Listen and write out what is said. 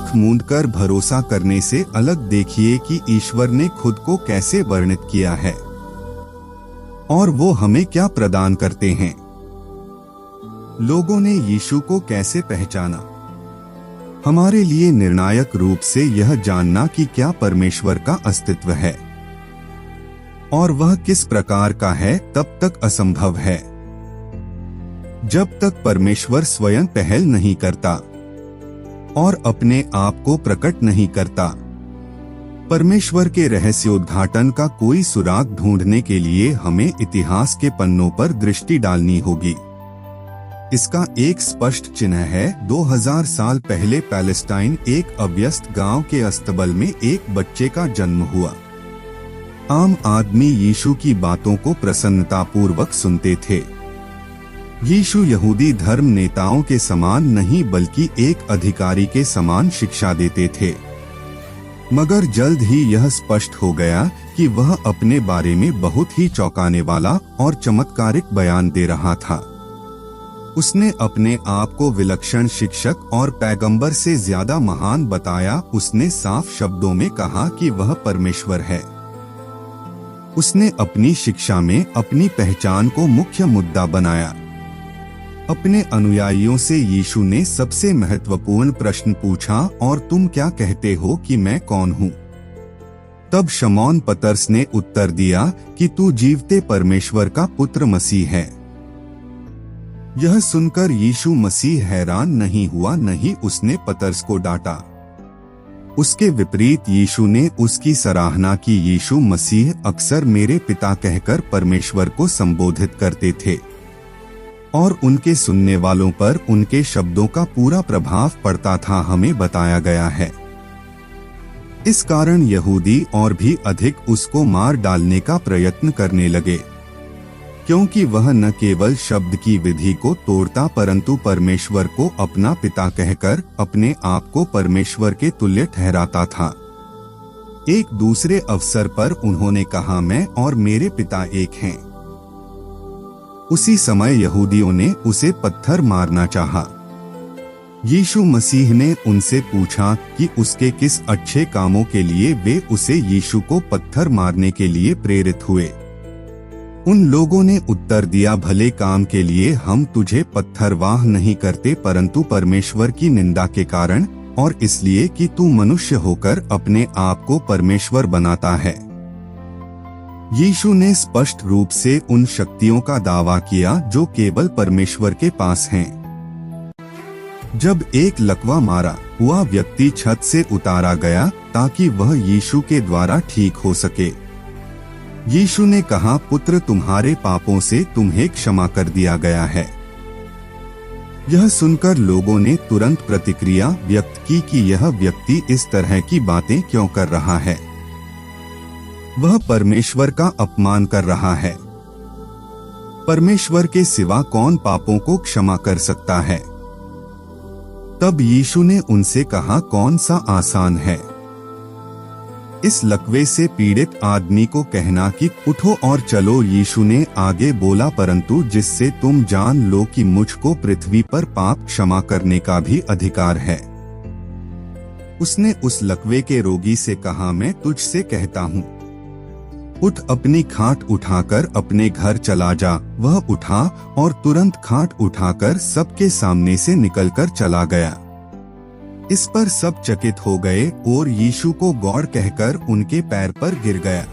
आंख मूंदकर भरोसा करने से अलग देखिए कि ईश्वर ने खुद को कैसे वर्णित किया है और वो हमें क्या प्रदान करते हैं। लोगों ने यीशु को कैसे पहचाना? हमारे लिए निर्णायक रूप से यह जानना कि क्या परमेश्वर का अस्तित्व है और वह किस प्रकार का है तब तक असंभव है जब तक परमेश्वर स्वयं पहल नहीं करता और अपने आप को प्रकट नहीं करता। परमेश्वर के रहस्योद्घाटन का कोई सुराग ढूंढने के लिए हमें इतिहास के पन्नों पर दृष्टि डालनी होगी। इसका एक स्पष्ट चिन्ह है 2000 साल पहले पैलेस्टाइन एक अव्यस्त गांव के अस्तबल में एक बच्चे का जन्म हुआ। आम आदमी यीशु की बातों को प्रसन्नतापूर्वक सुनते थे। यीशु यहूदी धर्म नेताओं के समान नहीं बल्कि एक अधिकारी के समान शिक्षा देते थे। मगर जल्द ही यह स्पष्ट हो गया कि वह अपने बारे में बहुत ही चौंकाने वाला और चमत्कारिक बयान दे रहा था। उसने अपने आप को विलक्षण शिक्षक और पैगंबर से ज्यादा महान बताया। उसने साफ शब्दों में कहा कि वह परमेश्वर है। उसने अपनी शिक्षा में अपनी पहचान को मुख्य मुद्दा बनाया। अपने अनुयायियों से यीशु ने सबसे महत्वपूर्ण प्रश्न पूछा, और तुम क्या कहते हो कि मैं कौन हूँ? तब शमौन पतरस ने उत्तर दिया कि तू जीवते परमेश्वर का पुत्र मसीह है। यह सुनकर यीशु मसीह हैरान नहीं हुआ, नहीं उसने पतरस को डांटा। उसके विपरीत यीशु ने उसकी सराहना की। यीशु मसीह अक्सर मेरे पिता कहकर परमेश्वर को संबोधित करते थे और उनके सुनने वालों पर उनके शब्दों का पूरा प्रभाव पड़ता था, हमें बताया गया है। इस कारण यहूदी और भी अधिक उसको मार डालने का प्रयत्न करने लगे, क्योंकि वह न केवल शब्द की विधि को तोड़ता परंतु परमेश्वर को अपना पिता कहकर अपने आप को परमेश्वर के तुल्य ठहराता था। एक दूसरे अवसर पर उन्होंने कहा, मैं और मेरे पिता एक हैं। उसी समय यहूदियों ने उसे पत्थर मारना चाहा। यीशु मसीह ने उनसे पूछा कि उसके किस अच्छे कामों के लिए वे उसे यीशु को पत्थर मारने के लिए प्रेरित हुए। उन लोगों ने उत्तर दिया, भले काम के लिए हम तुझे पत्थरवाह नहीं करते परंतु परमेश्वर की निंदा के कारण और इसलिए कि तू मनुष्य होकर अपने आप को परमेश्वर बनाता है। यीशु ने स्पष्ट रूप से उन शक्तियों का दावा किया जो केवल परमेश्वर के पास हैं। जब एक लकवा मारा हुआ व्यक्ति छत से उतारा गया ताकि वह यीशु के द्वारा ठीक हो सके। यीशु ने कहा, पुत्र तुम्हारे पापों से तुम्हें क्षमा कर दिया गया है। यह सुनकर लोगों ने तुरंत प्रतिक्रिया व्यक्त की कि यह व्यक्ति इस तरह की बातें क्यों कर रहा है। वह परमेश्वर का अपमान कर रहा है। परमेश्वर के सिवा कौन पापों को क्षमा कर सकता है? तब यीशु ने उनसे कहा, कौन सा आसान है इस लकवे से पीड़ित आदमी को कहना कि उठो और चलो। यीशु ने आगे बोला, परंतु जिससे तुम जान लो कि मुझको पृथ्वी पर पाप क्षमा करने का भी अधिकार है। उसने उस लकवे के रोगी से कहा, मैं तुझसे कहता हूँ, उठ अपनी खाट उठाकर अपने घर चला जा। वह उठा और तुरंत खाट उठाकर सबके सामने से निकलकर चला गया। इस पर सब चकित हो गए और यीशु को गॉड कहकर उनके पैर पर गिर गया।